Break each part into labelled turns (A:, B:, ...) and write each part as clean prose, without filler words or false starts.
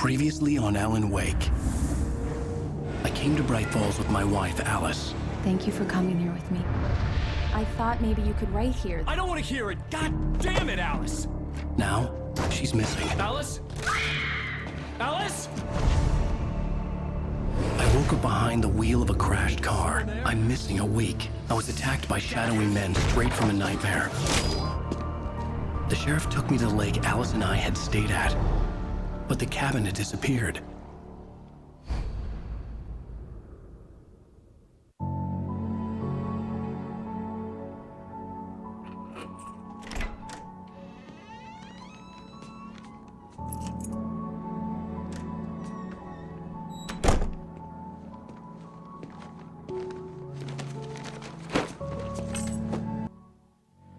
A: Previously on Alan Wake. I came to Bright Falls with my wife, Alice.
B: Thank you for coming here with me. I thought maybe you could write here.
C: I don't want to hear it! God damn it, Alice!
A: Now, she's missing.
C: Alice? Alice?
A: I woke up behind the wheel of a crashed car. I'm missing a week. I was attacked by shadowy men straight from a nightmare. The sheriff took me to the lake Alice and I had stayed at, but the cabin had disappeared.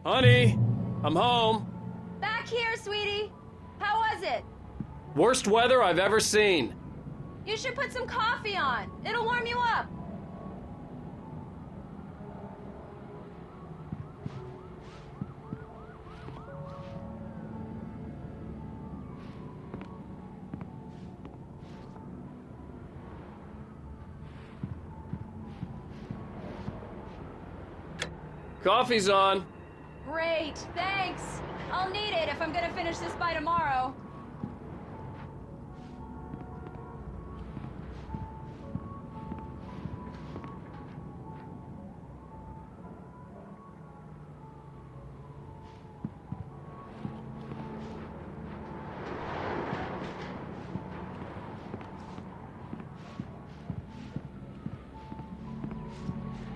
C: Honey, I'm home.
D: Back here, sweetie. How was it?
C: Worst weather I've ever seen.
D: You should put some coffee on. It'll warm you up.
C: Coffee's on.
D: Great, thanks. I'll need it if I'm gonna finish this by tomorrow.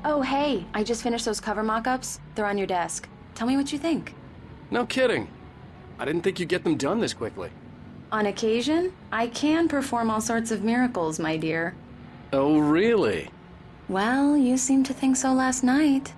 B: Oh, hey, I just finished those cover mock-ups. They're on your desk. Tell me what you think.
C: No kidding. I didn't think you'd get them done this quickly.
B: On occasion, I can perform all sorts of miracles, my dear.
C: Oh, really?
B: Well, you seemed to think so last night.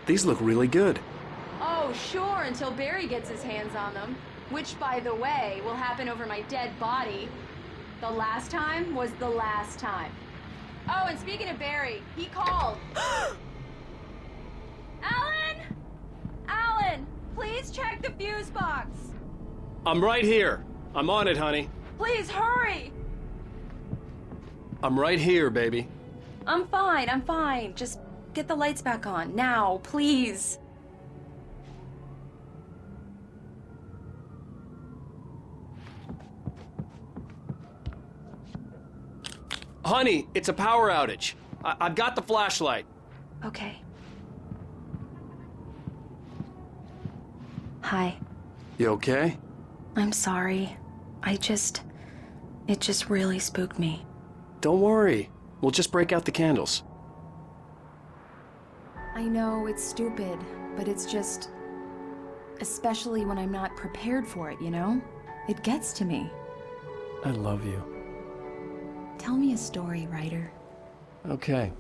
C: These look really good.
D: Oh, sure, until Barry gets his hands on them. Which, by the way, will happen over my dead body. The last time was the last time. Oh, and speaking of Barry, he called. Alan! Alan, please check the fuse box.
C: I'm right here. I'm on it, honey.
D: Please hurry.
C: I'm right here, baby.
B: I'm fine. Just get the lights back on, now, please.
C: Honey, it's a power outage. I've got the flashlight.
B: Okay. Hi.
C: You okay?
B: I'm sorry. It just really spooked me.
C: Don't worry. We'll just break out the candles.
B: I know it's stupid, but it's just... especially when I'm not prepared for it, you know? It gets to me.
C: I love you.
B: Tell me a story, writer.
A: Okay.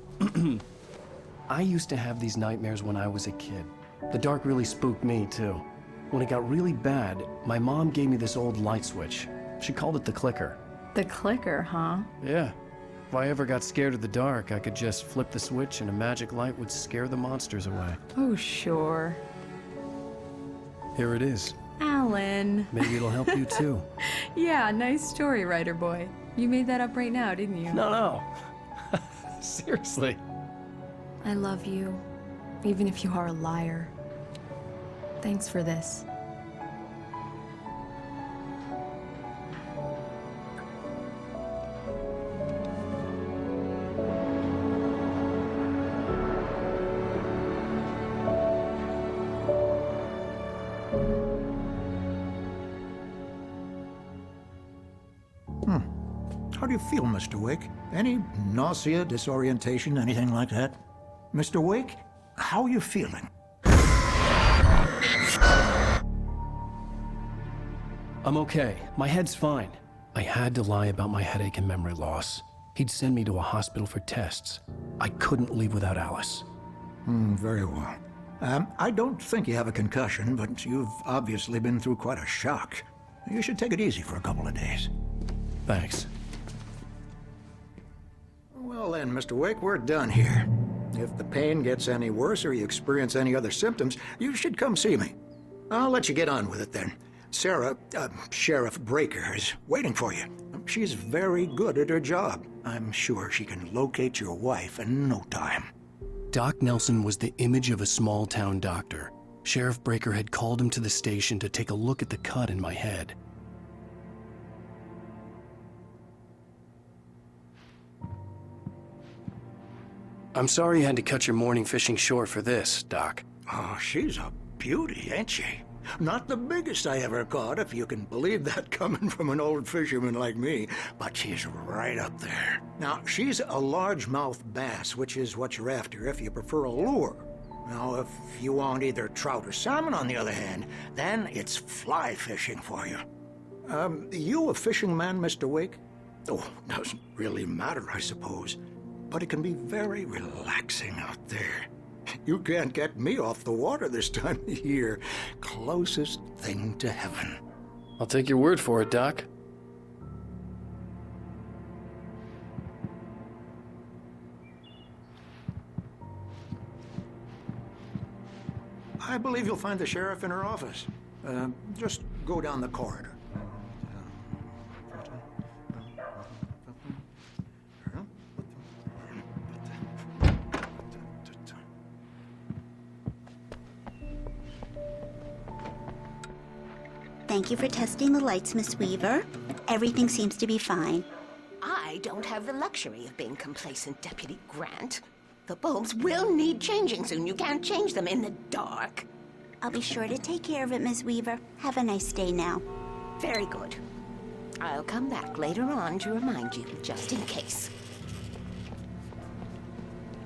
A: I used to have these nightmares when I was a kid. The dark really spooked me, too. When it got really bad, my mom gave me this old light switch. She called it the clicker.
B: The clicker, huh?
A: Yeah. If I ever got scared of the dark, I could just flip the switch and a magic light would scare the monsters away.
B: Oh, sure.
A: Here it is.
B: Alan.
A: Maybe it'll help you, too.
B: Yeah, nice story, writer boy. You made that up right now, didn't you?
A: No. Seriously.
B: I love you, even if you are a liar. Thanks for this.
E: How do you feel, Mr. Wake? Any nausea, disorientation, anything like that? Mr. Wake, how are you feeling?
A: I'm okay. My head's fine. I had to lie about my headache and memory loss. He'd send me to a hospital for tests. I couldn't leave without Alice.
E: Very well. I don't think you have a concussion, but you've obviously been through quite a shock. You should take it easy for a couple of days.
A: Thanks.
E: Well then, Mr. Wake, we're done here. If the pain gets any worse or you experience any other symptoms, you should come see me. I'll let you get on with it then. Sarah, Sheriff Breaker, is waiting for you. She's very good at her job. I'm sure she can locate your wife in no time.
A: Doc Nelson was the image of a small-town doctor. Sheriff Breaker had called him to the station to take a look at the cut in my head. I'm sorry you had to cut your morning fishing short for this, Doc.
E: Oh, she's a beauty, ain't she? Not the biggest I ever caught, if you can believe that coming from an old fisherman like me, but she's right up there. Now, she's a largemouth bass, which is what you're after if you prefer a lure. Now, if you want either trout or salmon, on the other hand, then it's fly fishing for you. You a fishing man, Mr. Wake? Oh, doesn't really matter, I suppose. But it can be very relaxing out there. You can't get me off the water this time of year. Closest thing to heaven.
A: I'll take your word for it, Doc.
E: I believe you'll find the sheriff in her office. Just go down the corridor.
F: Thank you for testing the lights, Miss Weaver. Everything seems to be fine.
G: I don't have the luxury of being complacent, Deputy Grant. The bulbs will need changing soon. You can't change them in the dark.
F: I'll be sure to take care of it, Miss Weaver. Have a nice day now.
G: Very good. I'll come back later on to remind you, just in case.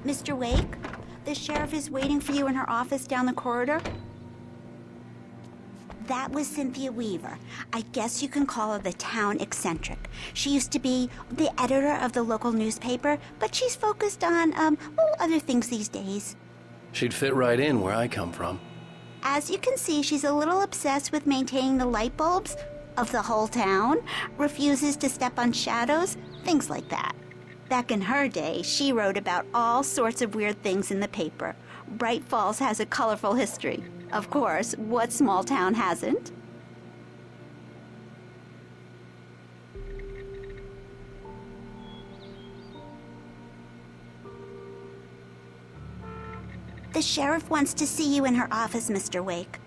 F: Mr. Wake, the sheriff is waiting for you in her office down the corridor. That was Cynthia Weaver. I guess you can call her the town eccentric. She used to be the editor of the local newspaper, but she's focused on, other things these days.
A: She'd fit right in where I come from.
F: As you can see, she's a little obsessed with maintaining the light bulbs of the whole town, refuses to step on shadows, things like that. Back in her day, she wrote about all sorts of weird things in the paper. Bright Falls has a colorful history. Of course, what small town hasn't? The sheriff wants to see you in her office, Mr. Wake.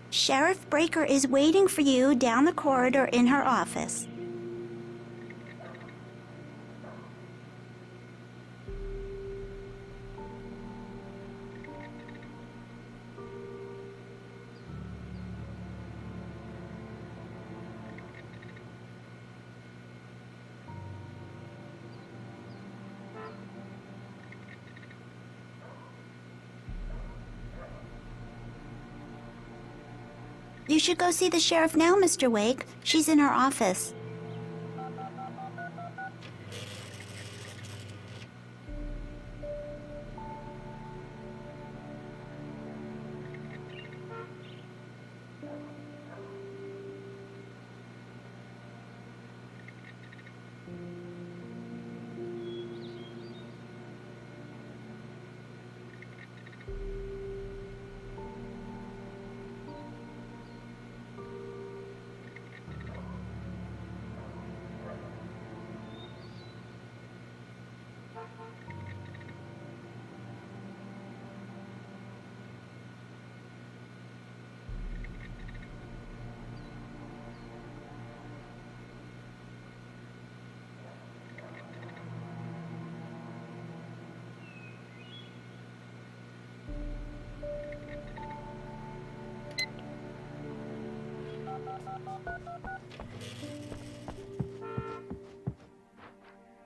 F: Sheriff Breaker is waiting for you down the corridor in her office. You should go see the sheriff now, Mr. Wake. She's in her office.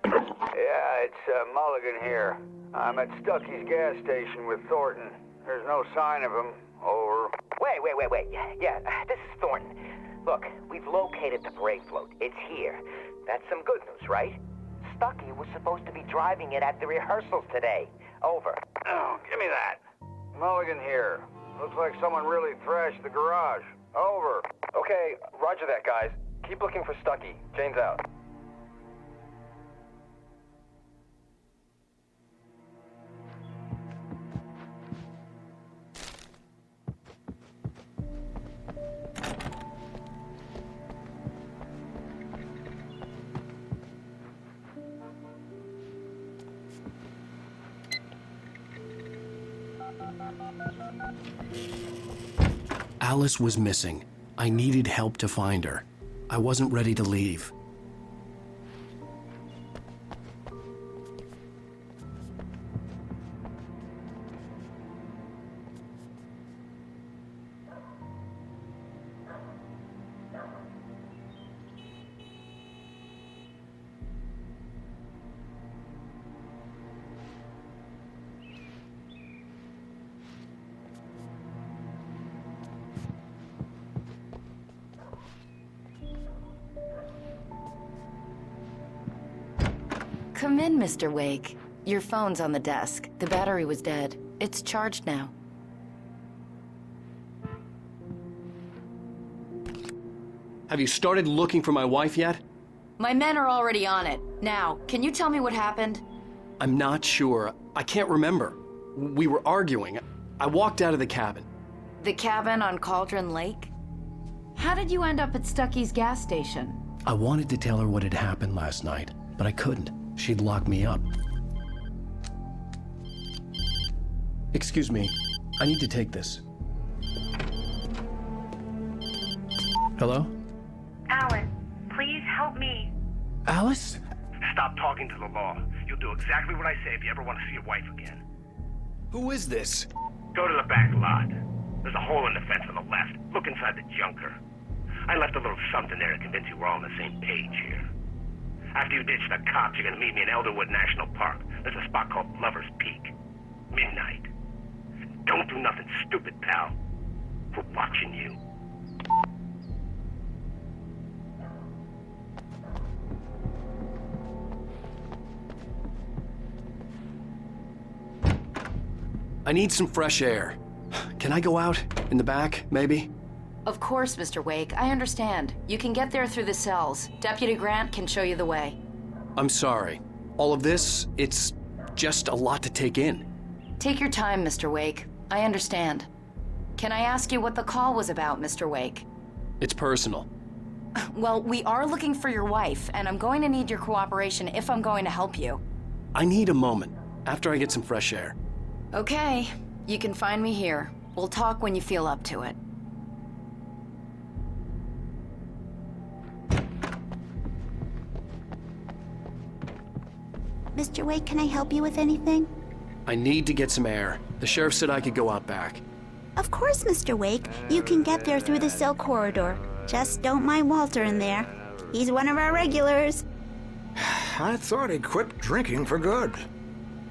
H: Yeah, it's Mulligan here. I'm at Stucky's gas station with Thornton. There's no sign of him. Over.
I: Wait. Yeah, this is Thornton. Look, we've located the brake float. It's here. That's some good news, right? Stucky was supposed to be driving it at the rehearsals today. Over.
H: Oh, give me that. Mulligan here. Looks like someone really thrashed the garage. Over.
J: Okay, roger that, guys. Keep looking for Stucky. Jane's out.
A: Alice was missing. I needed help to find her. I wasn't ready to leave.
K: Come in, Mr. Wake. Your phone's on the desk. The battery was dead. It's charged now.
C: Have you started looking for my wife yet?
K: My men are already on it. Now, can you tell me what happened?
C: I'm not sure. I can't remember. We were arguing. I walked out of the cabin.
K: The cabin on Cauldron Lake? How did you end up at Stucky's gas station?
A: I wanted to tell her what had happened last night, but I couldn't. She'd lock me up. Excuse me. I need to take this. Hello?
L: Alice, please help me.
A: Alice?
M: Stop talking to the law. You'll do exactly what I say if you ever want to see your wife again.
C: Who is this?
M: Go to the back lot. There's a hole in the fence on the left. Look inside the junker. I left a little something there to convince you we're all on the same page here. After you ditch the cops, you're gonna meet me in Elderwood National Park. There's a spot called Lover's Peak. Midnight. Don't do nothing stupid, pal. We're watching you.
C: I need some fresh air. Can I go out? In the back, maybe?
K: Of course, Mr. Wake. I understand. You can get there through the cells. Deputy Grant can show you the way.
C: I'm sorry. All of this, it's just a lot to take in.
K: Take your time, Mr. Wake. I understand. Can I ask you what the call was about, Mr. Wake?
C: It's personal.
K: Well, we are looking for your wife, and I'm going to need your cooperation if I'm going to help you.
C: I need a moment, after I get some fresh air.
K: Okay. You can find me here. We'll talk when you feel up to it.
F: Mr. Wake, can I help you with anything?
C: I need to get some air. The sheriff said I could go out back.
F: Of course, Mr. Wake. You can get there through the cell corridor. Just don't mind Walter in there. He's one of our regulars.
E: I thought he quit drinking for good.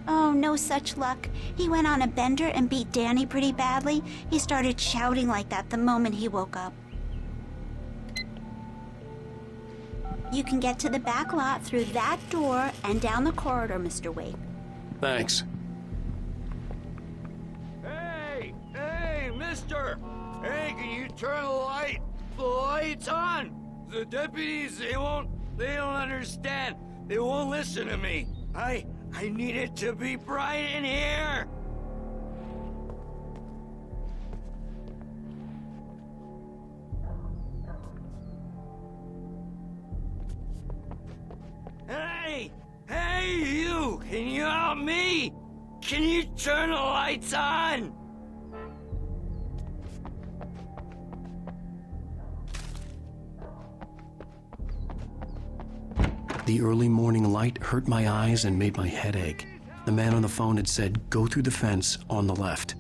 F: Oh, no such luck. He went on a bender and beat Danny pretty badly. He started shouting like that the moment he woke up. You can get to the back lot through that door and down the corridor, Mr. Wake.
C: Thanks.
N: Hey, mister! Hey, can you turn the lights on? The deputies, they don't understand. They won't listen to me. I need it to be bright in here! Hey, you! Can you help me? Can you turn the lights on?
A: The early morning light hurt my eyes and made my head ache. The man on the phone had said, go through the fence on the left.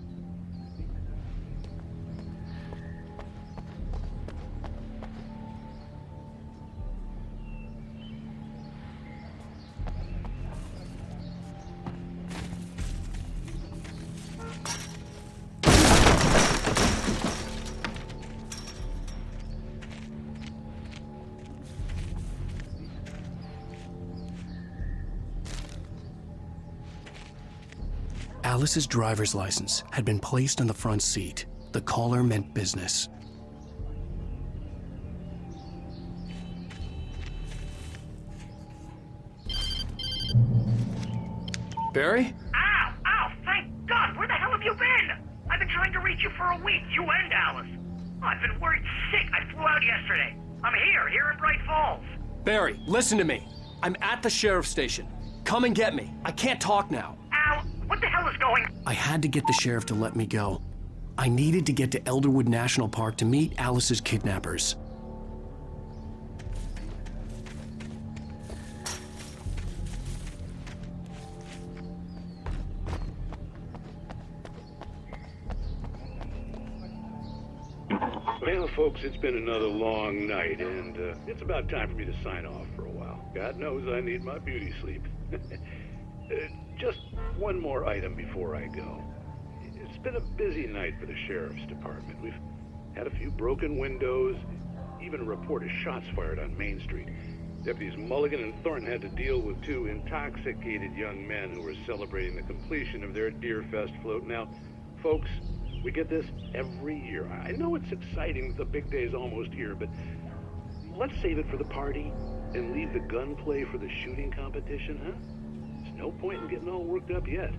A: Alice's driver's license had been placed on the front seat. The caller meant business.
C: Barry?
M: Ow! Ow! Thank God! Where the hell have you been? I've been trying to reach you for a week, you and Alice. I've been worried sick. I flew out yesterday. I'm here in Bright Falls.
C: Barry, listen to me. I'm at the sheriff's station. Come and get me. I can't talk now.
M: Al, what the hell is going on?
A: I had to get the sheriff to let me go. I needed to get to Elderwood National Park to meet Alice's kidnappers.
O: Well, folks, it's been another long night, and it's about time for me to sign off for a while. God knows I need my beauty sleep. Just one more item before I go. It's been a busy night for the sheriff's department. We've had a few broken windows, even a report of shots fired on Main Street. Deputies Mulligan and Thornton had to deal with two intoxicated young men who were celebrating the completion of their Deerfest float. Now, folks, we get this every year. I know it's exciting that the big day's almost here, but let's save it for the party and leave the gunplay for the shooting competition, huh? There's no point in getting all worked up yet.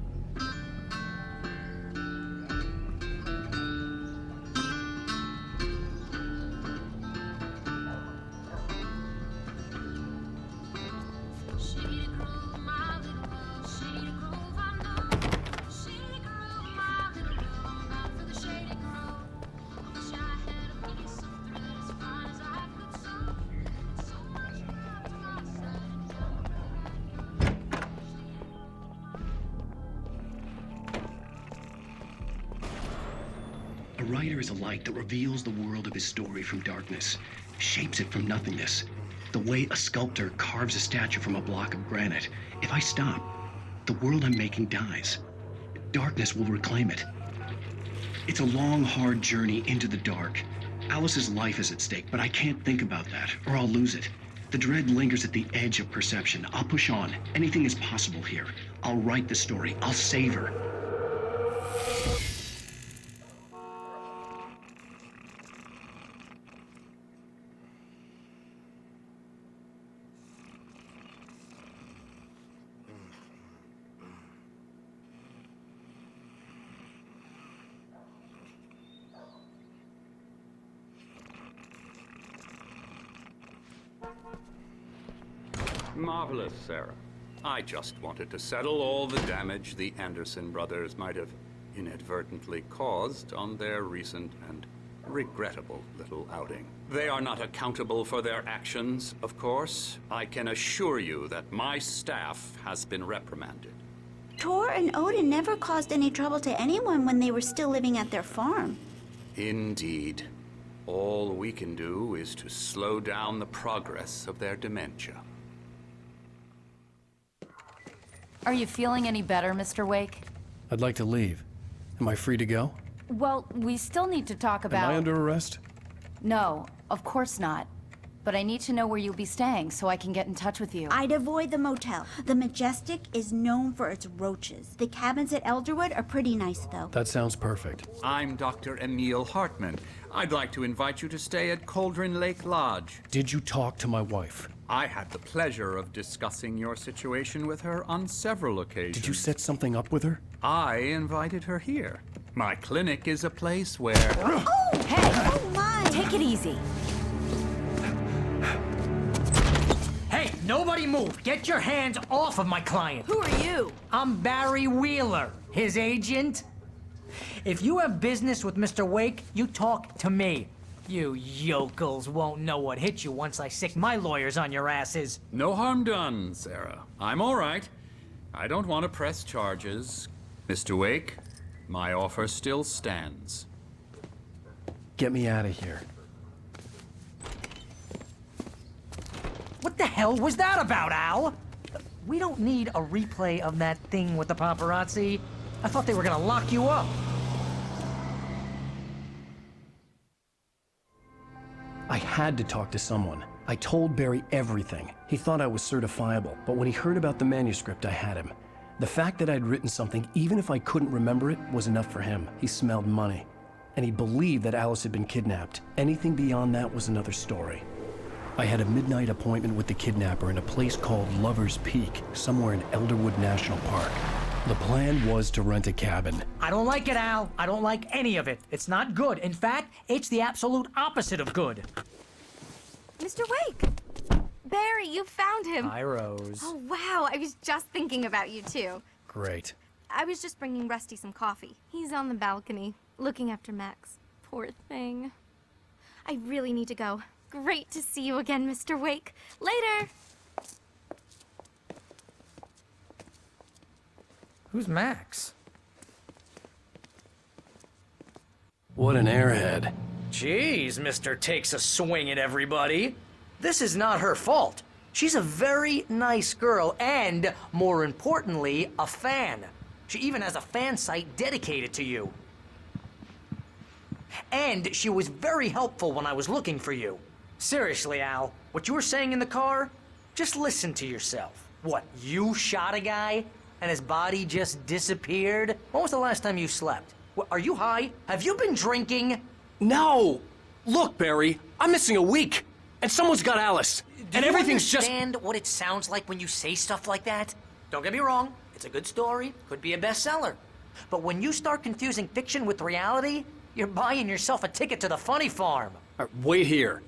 A: A writer is a light that reveals the world of his story from darkness, shapes it from nothingness. The way a sculptor carves a statue from a block of granite. If I stop, the world I'm making dies. Darkness will reclaim it. It's a long, hard journey into the dark. Alice's life is at stake, but I can't think about that, or I'll lose it. The dread lingers at the edge of perception. I'll push on. Anything is possible here. I'll write the story. I'll save her.
P: Marvelous, Sarah. I just wanted to settle all the damage the Anderson brothers might have inadvertently caused on their recent and regrettable little outing. They are not accountable for their actions, of course. I can assure you that my staff has been reprimanded.
F: Tor and Odin never caused any trouble to anyone when they were still living at their farm.
P: Indeed. All we can do is to slow down the progress of their dementia.
K: Are you feeling any better, Mr. Wake?
C: I'd like to leave. Am I free to go?
K: Well, we still need to talk about...
C: Am I under arrest?
K: No, of course not. But I need to know where you'll be staying so I can get in touch with you.
F: I'd avoid the motel. The Majestic is known for its roaches. The cabins at Elderwood are pretty nice, though.
C: That sounds perfect.
P: I'm Dr. Emil Hartman. I'd like to invite you to stay at Cauldron Lake Lodge.
C: Did you talk to my wife?
P: I had the pleasure of discussing your situation with her on several occasions.
C: Did you set something up with her?
P: I invited her here. My clinic is a place where...
F: Oh! Hey! Oh, my!
K: Take it easy.
Q: Hey, nobody move! Get your hands off of my client!
K: Who are you?
Q: I'm Barry Wheeler, his agent. If you have business with Mr. Wake, you talk to me. You yokels won't know what hit you once I sick my lawyers on your asses.
P: No harm done, Sarah. I'm all right. I don't want to press charges. Mr. Wake, my offer still stands.
C: Get me out of here.
Q: What the hell was that about, Al? We don't need a replay of that thing with the paparazzi. I thought they were gonna lock you up.
A: I had to talk to someone. I told Barry everything. He thought I was certifiable, but when he heard about the manuscript, I had him. The fact that I'd written something, even if I couldn't remember it, was enough for him. He smelled money. And he believed that Alice had been kidnapped. Anything beyond that was another story. I had a midnight appointment with the kidnapper in a place called Lover's Peak, somewhere in Elderwood National Park. The plan was to rent a cabin.
Q: I don't like it, Al. I don't like any of it. It's not good. In fact, it's the absolute opposite of good.
R: Mr. Wake! Barry, you found him.
Q: Hi, Rose.
R: Oh, wow. I was just thinking about you, too.
A: Great.
R: I was just bringing Rusty some coffee. He's on the balcony, looking after Max. Poor thing. I really need to go. Great to see you again, Mr. Wake. Later!
Q: Who's Max?
A: What an airhead.
Q: Jeez, Mr. Takes a swing at everybody. This is not her fault. She's a very nice girl and, more importantly, a fan. She even has a fan site dedicated to you. And she was very helpful when I was looking for you. Seriously, Al, what you were saying in the car, just listen to yourself. What, you shot a guy and his body just disappeared? When was the last time you slept? What, are you high? Have you been drinking?
C: No! Look, Barry, I'm missing a week. And someone's got Alice. And everything's just...
Q: Do you understand what it sounds like when you say stuff like that? Don't get me wrong. It's a good story. Could be a bestseller. But when you start confusing fiction with reality, you're buying yourself a ticket to the funny farm.
C: All right, wait here.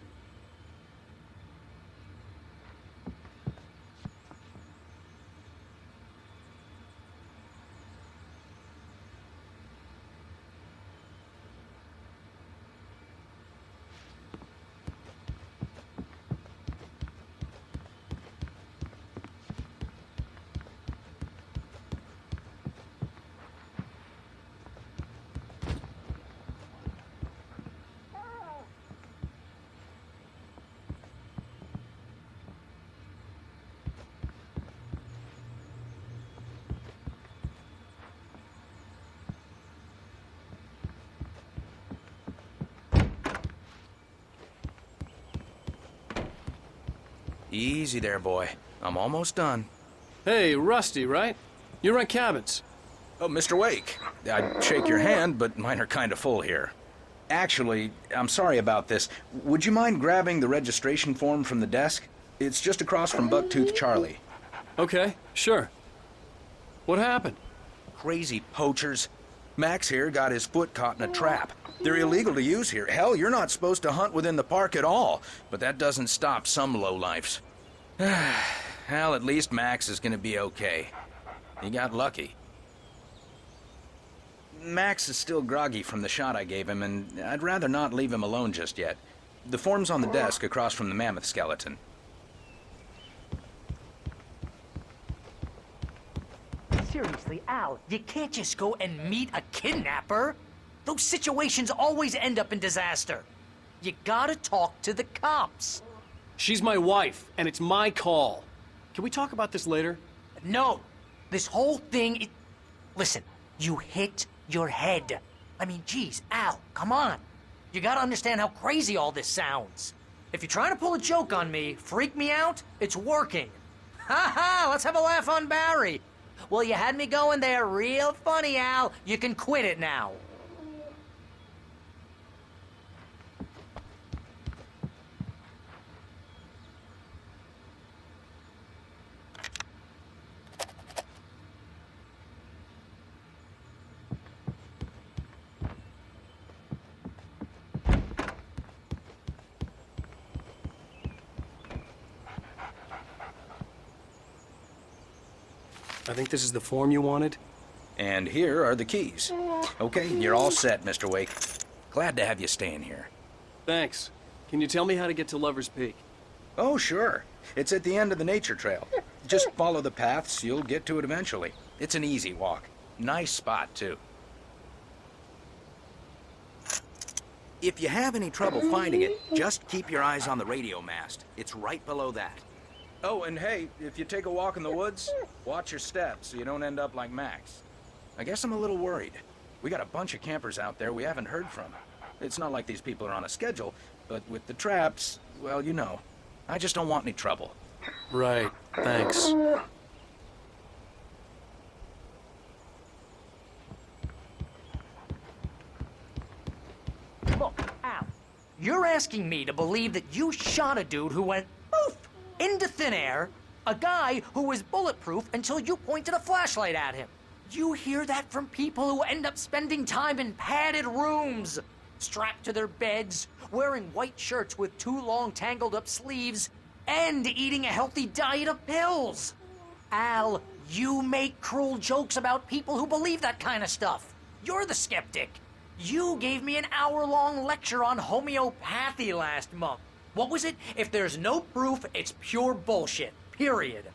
S: Easy there, boy. I'm almost done.
C: Hey, Rusty, right? You rent cabins.
S: Oh, Mr. Wake. I'd shake your hand, but mine are kind of full here. Actually, I'm sorry about this. Would you mind grabbing the registration form from the desk? It's just across from Bucktooth Charlie.
C: Okay, sure. What happened?
S: Crazy poachers. Max here got his foot caught in a trap. They're illegal to use here. Hell, you're not supposed to hunt within the park at all. But that doesn't stop some lowlifes. Well, at least Max is gonna be okay. He got lucky. Max is still groggy from the shot I gave him, and I'd rather not leave him alone just yet. The form's on the desk across from the mammoth skeleton.
Q: Seriously, Al, you can't just go and meet a kidnapper. Those situations always end up in disaster. You gotta talk to the cops.
C: She's my wife, and it's my call. Can we talk about this later?
Q: No. This whole thing... Listen, you hit your head. I mean, geez, Al, come on. You gotta understand how crazy all this sounds. If you're trying to pull a joke on me, freak me out, it's working. Ha ha, let's have a laugh on Barry. Well, you had me going there real funny, Al. You can quit it now.
C: I think this is the form you wanted.
S: And here are the keys. Okay, you're all set, Mr. Wake. Glad to have you staying here.
C: Thanks. Can you tell me how to get to Lover's Peak?
S: Oh, sure. It's at the end of the nature trail. Just follow the paths, you'll get to it eventually. It's an easy walk. Nice spot, too. If you have any trouble finding it, just keep your eyes on the radio mast. It's right below that. Oh, and hey, if you take a walk in the woods, watch your steps so you don't end up like Max. I guess I'm a little worried. We got a bunch of campers out there we haven't heard from. It's not like these people are on a schedule, but with the traps, well, you know. I just don't want any trouble.
C: Right, thanks.
Q: You're asking me to believe that you shot a dude who went poof into thin air, a guy who was bulletproof until you pointed a flashlight at him. You hear that from people who end up spending time in padded rooms, strapped to their beds, wearing white shirts with too long tangled up sleeves, and eating a healthy diet of pills. Al, you make cruel jokes about people who believe that kind of stuff. You're the skeptic. You gave me an hour-long lecture on homeopathy last month. What was it? If there's no proof, it's pure bullshit. Period.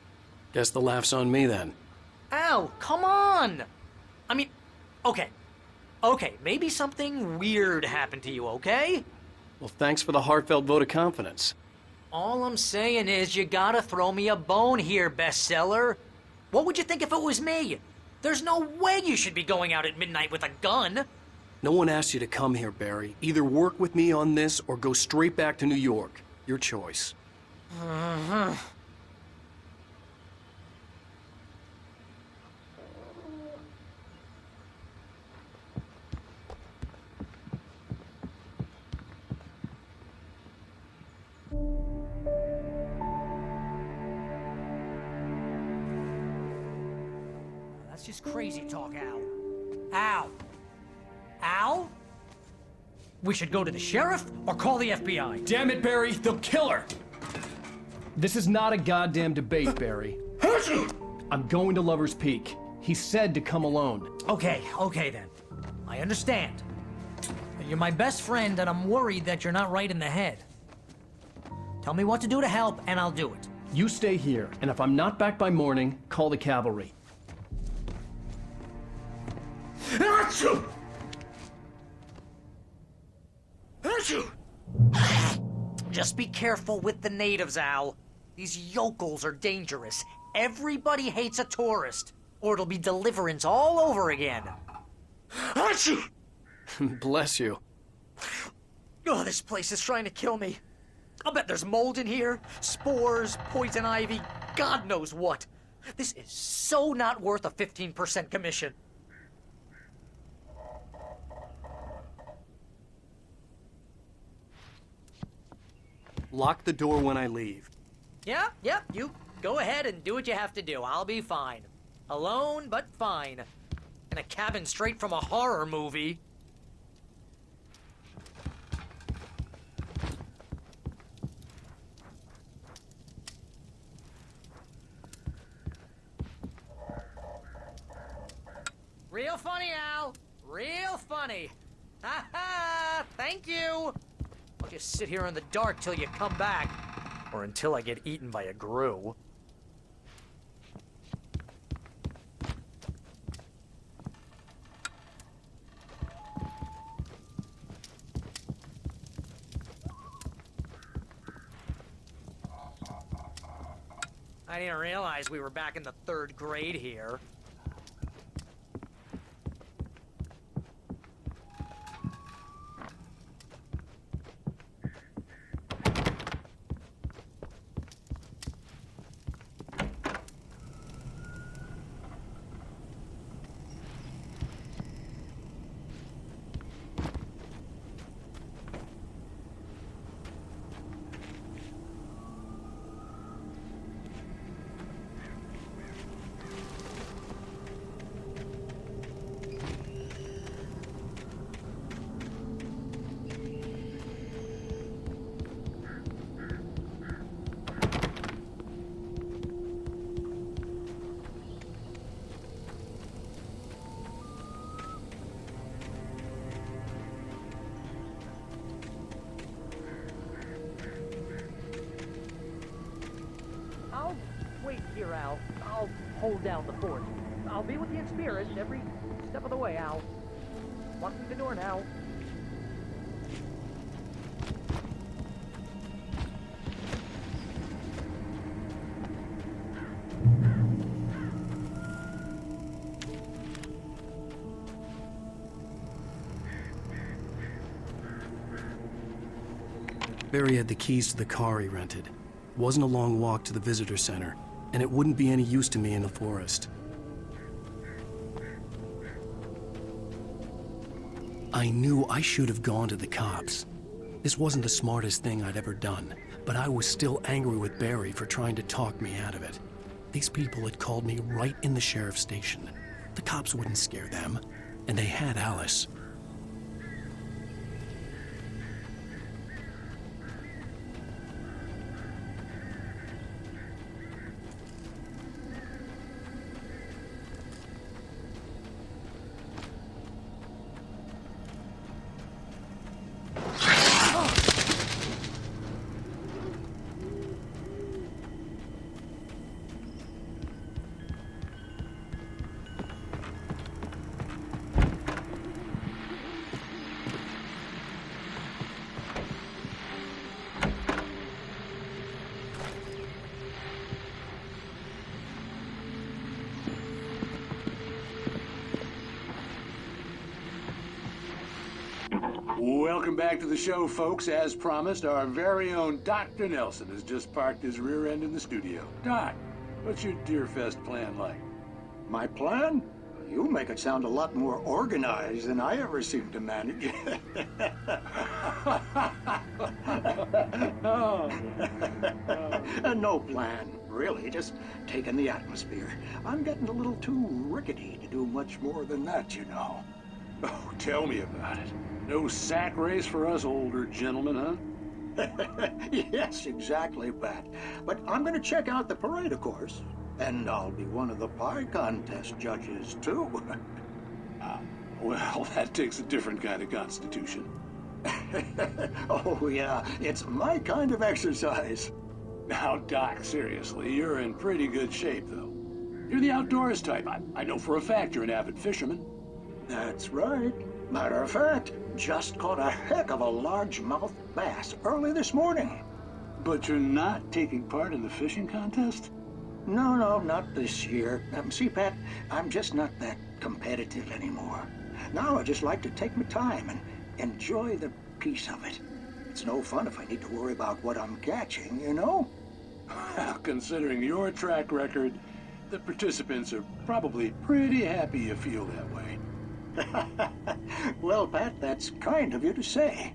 C: Guess the laugh's on me then.
Q: Al, come on! I mean, okay, maybe something weird happened to you, okay?
C: Well, thanks for the heartfelt vote of confidence.
Q: All I'm saying is you gotta throw me a bone here, bestseller. What would you think if it was me? There's no way you should be going out at midnight with a gun.
C: No one asked you to come here, Barry. Either work with me on this or go straight back to New York. Your choice.
Q: That's just crazy talk, Al. Al? Al? We should go to the sheriff or call the FBI.
C: Damn it, Barry, they'll kill her! This is not a goddamn debate, Barry. I'm going to Lover's Peak. He said to come alone.
Q: Okay then. I understand. You're my best friend, and I'm worried that you're not right in the head. Tell me what to do to help, and I'll do it.
C: You stay here, and if I'm not back by morning, call the cavalry.
Q: Achoo! Just be careful with the natives, Al. These yokels are dangerous. Everybody hates a tourist, or it'll be Deliverance all over again. Achoo!
C: Bless you.
Q: Oh, this place is trying to kill me. I'll bet there's mold in here, spores, poison ivy, God knows what. This is so not worth a 15% commission.
C: Lock the door when I leave.
Q: Yeah, you go ahead and do what you have to do. I'll be fine. Alone, but fine. In a cabin straight from a horror movie. Real funny, Al. Real funny. Ha ha! Thank you! I'll just sit here in the dark till you come back. Or until I get eaten by a grue. I didn't realize we were back in the 3rd grade here. I'll wait here, Al. I'll hold down the fort. I'll be with you in spirit every step of the way, Al. Walk through the door now.
C: Barry had the keys to the car he rented. It wasn't a long walk to the visitor center, and it wouldn't be any use to me in the forest. I knew I should have gone to the cops.
A: This wasn't the smartest thing I'd ever done, but I was still angry with Barry for trying to talk me out of it. These people had called me right in the sheriff's station. The cops wouldn't scare them, and they had Alice.
O: Welcome back to the show, folks. As promised, our very own Dr. Nelson has just parked his rear end in the studio. Doc, what's your Deerfest plan like?
E: My plan? You make it sound a lot more organized than I ever seem to manage. No plan, really. Just taking the atmosphere. I'm getting a little too rickety to do much more than that, you know.
O: Oh, tell me about it. No sack race for us older gentlemen, huh?
E: Yes, exactly, Pat. But I'm going to check out the parade, of course. And I'll be one of the pie contest judges, too.
O: Well, that takes a different kind of constitution.
E: Oh, yeah. It's my kind of exercise.
O: Now, Doc, seriously, you're in pretty good shape, though. You're the outdoors type. I know for a fact you're an avid fisherman.
E: That's right. Matter of fact, just caught a heck of a largemouth bass early this morning.
O: But you're not taking part in the fishing contest?
E: No, not this year. See, Pat, I'm just not that competitive anymore. Now I just like to take my time and enjoy the peace of it. It's no fun if I need to worry about what I'm catching, you know?
O: Well, considering your track record, the participants are probably pretty happy you feel that way.
E: Well, Pat, that's kind of you to say.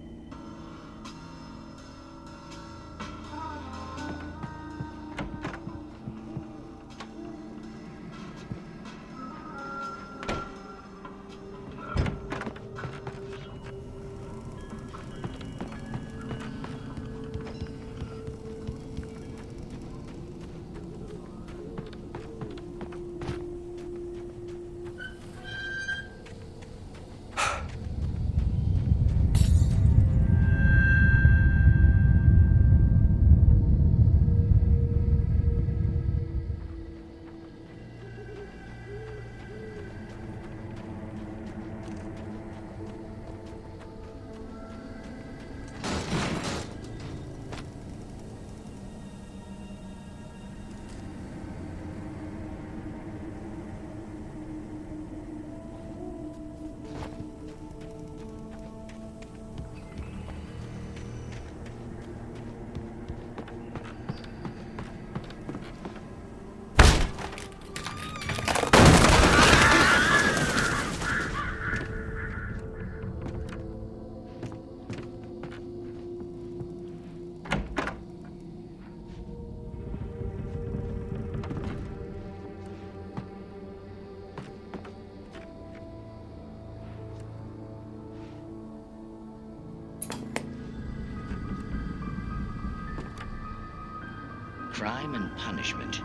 T: Crime and punishment.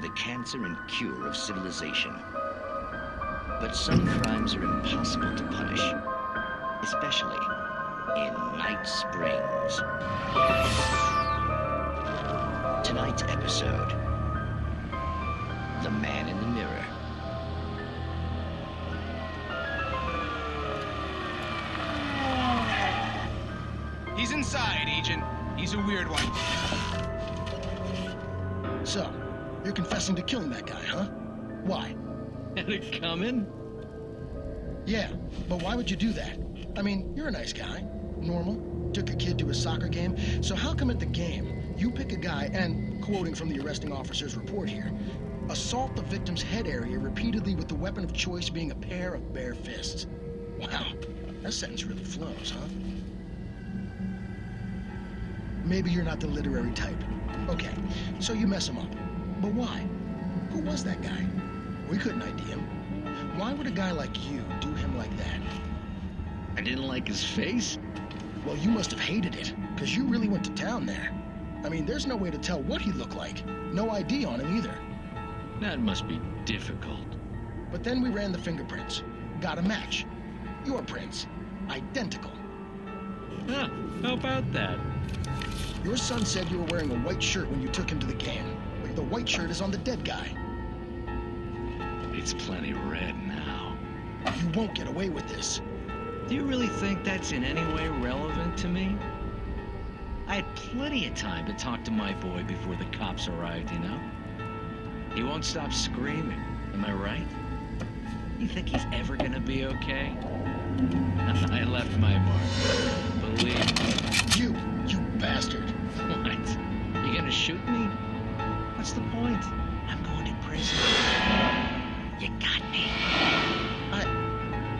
T: The cancer and cure of civilization. But some crimes are impossible to punish, especially in Night Springs. Tonight's episode, The Man in the Mirror.
U: He's inside, Agent. He's a weird one.
V: So, you're confessing to killing that guy, huh? Why?
U: Had it coming?
V: Yeah, but why would you do that? I mean, you're a nice guy. Normal. Took a kid to a soccer game. So how come at the game, you pick a guy and, quoting from the arresting officer's report here, assault the victim's head area repeatedly with the weapon of choice being a pair of bare fists? Wow, that sentence really flows, huh? maybe you're not the literary type. Okay, so you mess him up. But why? Who was that guy? We couldn't ID him. Why would a guy like you do him like that?
T: I didn't like his face?
V: Well, you must have hated it, because you really went to town there. I mean, there's no way to tell what he looked like. No ID on him either.
T: That must be difficult.
V: But then we ran the fingerprints. Got a match. Your prints. Identical.
T: Huh, how about that?
V: Your son said you were wearing a white shirt when you took him to the game. But the white shirt is on the dead guy.
T: It's plenty red now.
V: You won't get away with this.
T: Do you really think that's in any way relevant to me? I had plenty of time to talk to my boy before the cops arrived, you know? He won't stop screaming, am I right? You think he's ever gonna be okay? I left my mark. Believe me.
V: You bastard.
T: What? You gonna shoot me? What's the point? I'm going to prison. You got me.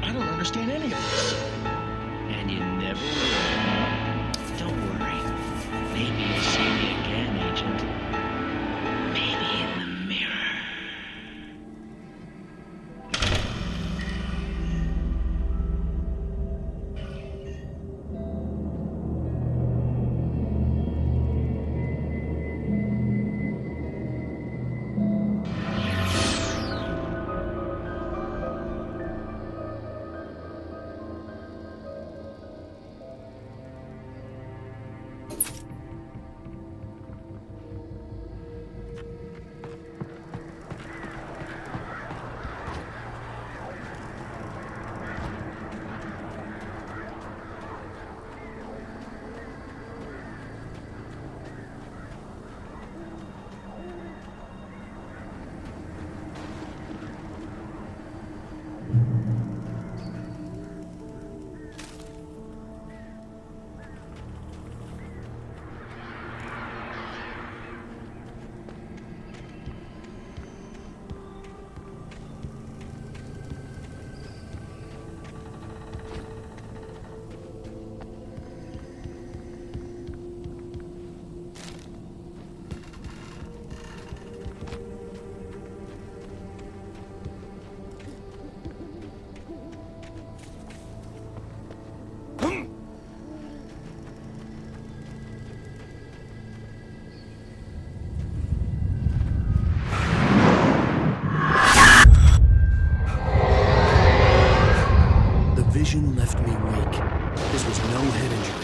V: I don't understand any of this.
T: And you never will. Don't worry. Maybe you'll see me again, Agent. Maybe in the mirror.
A: vision left me weak. This was no head injury.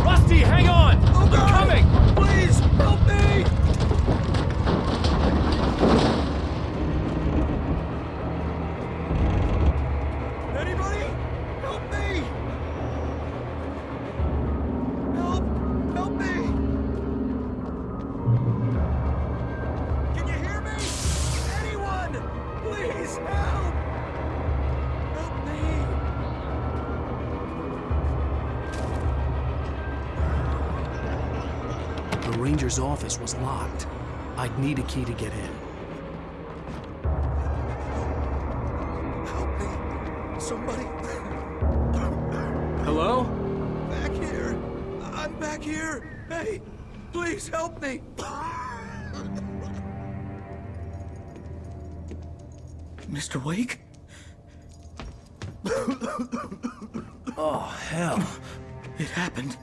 C: Rusty, hang on! I'm coming!
N: Please, help me! Anybody? Help me! Help me! Can you hear me? Anyone! Please, help! Help me!
A: The ranger's office was locked. I'd need a key to get in.
N: Help me! Somebody!
C: Hello?
N: Back here! I'm back here! Hey! Please help me! Mr. Wake?
A: Oh, hell.
N: It happened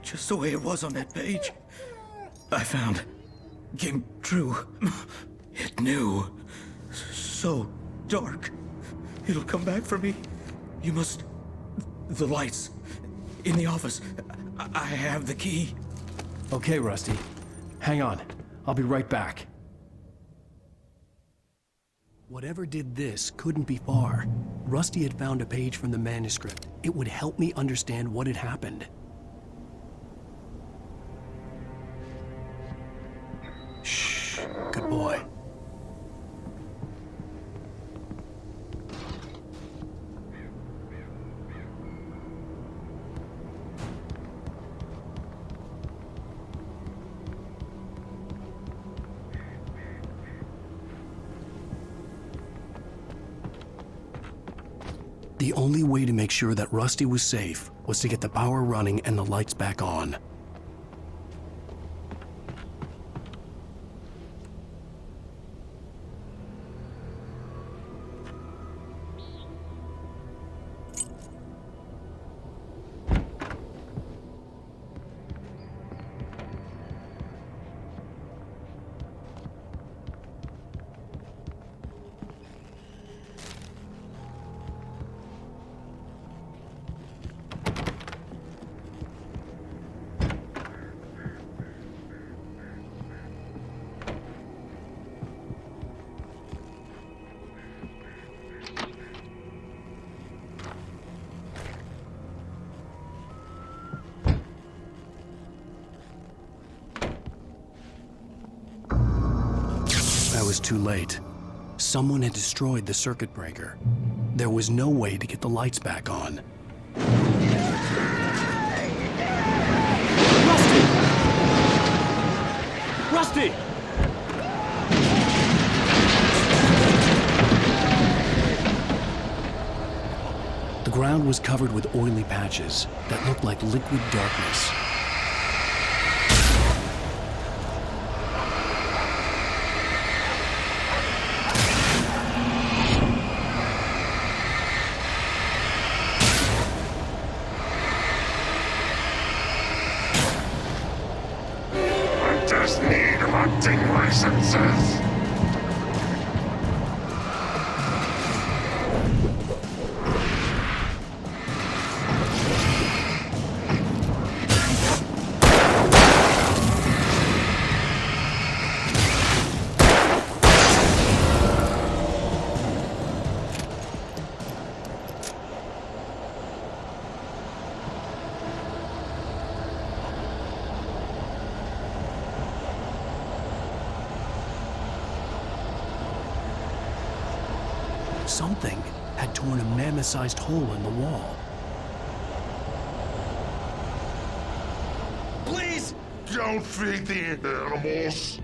N: just the way it was on that page. I found. Came true. It knew. So dark. It'll come back for me. You must. The lights. In the office. I have the key.
C: Okay, Rusty. Hang on. I'll be right back.
A: Whatever did this couldn't be far. Rusty had found a page from the manuscript. It would help me understand what had happened. Shh. Good boy. The only way to make sure that Rusty was safe was to get the power running and the lights back on. I was too late. Someone had destroyed the circuit breaker. There was no way to get the lights back on.
C: Rusty!
A: The ground was covered with oily patches that looked like liquid darkness.
B: Licenses.
A: Something had torn a mammoth-sized hole in the wall.
B: Please! Don't feed the animals!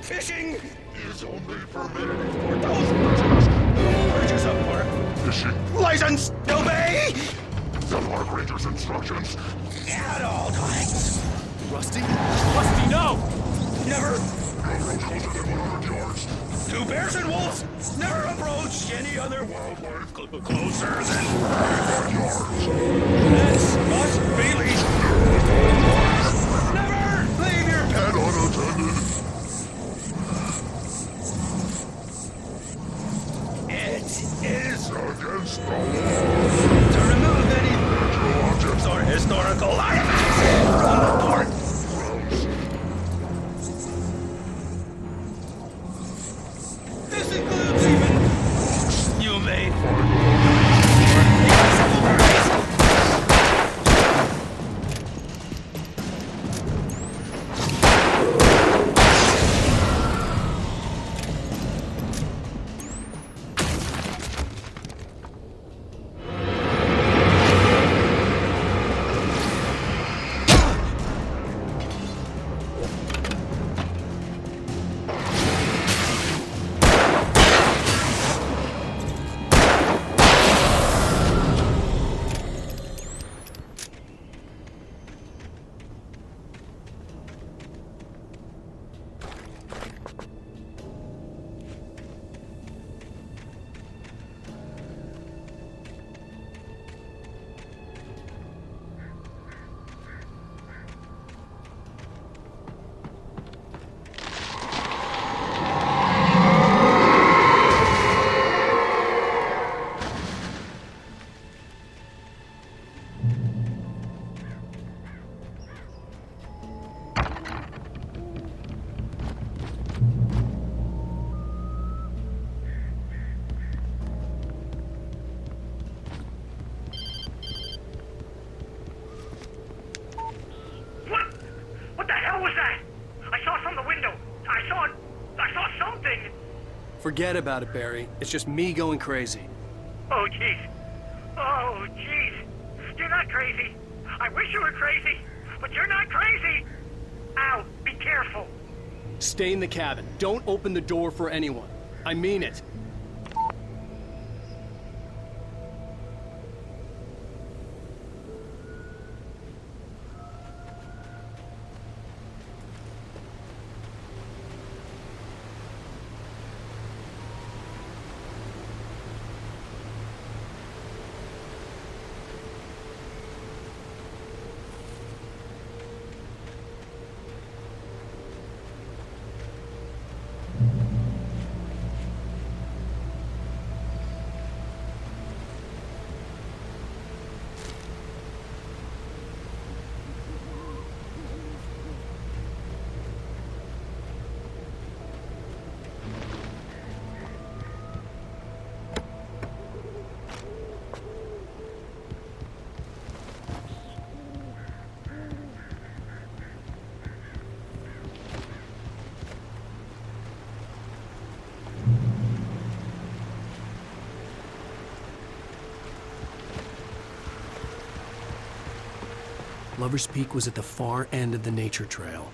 B: Fishing is only permitted for those persons who purchase a park fishing license. Obey the park ranger's instructions at all times.
C: Rusty? Rusty, no!
B: Never approach closer than 100 yards. To bears and wolves, never approach any other wildlife closer than 100 yards. This must be leashed. Never leave your pet unattended. It is against the law to remove any natural objects or historical artifacts from the park. This includes even you made.
C: Forget about it, Barry. It's just me going crazy.
M: Oh, jeez. Oh, jeez. You're not crazy. I wish you were crazy, but you're not crazy. Ow, be careful.
C: Stay in the cabin. Don't open the door for anyone. I mean it.
A: Lover's Peak was at the far end of the nature trail.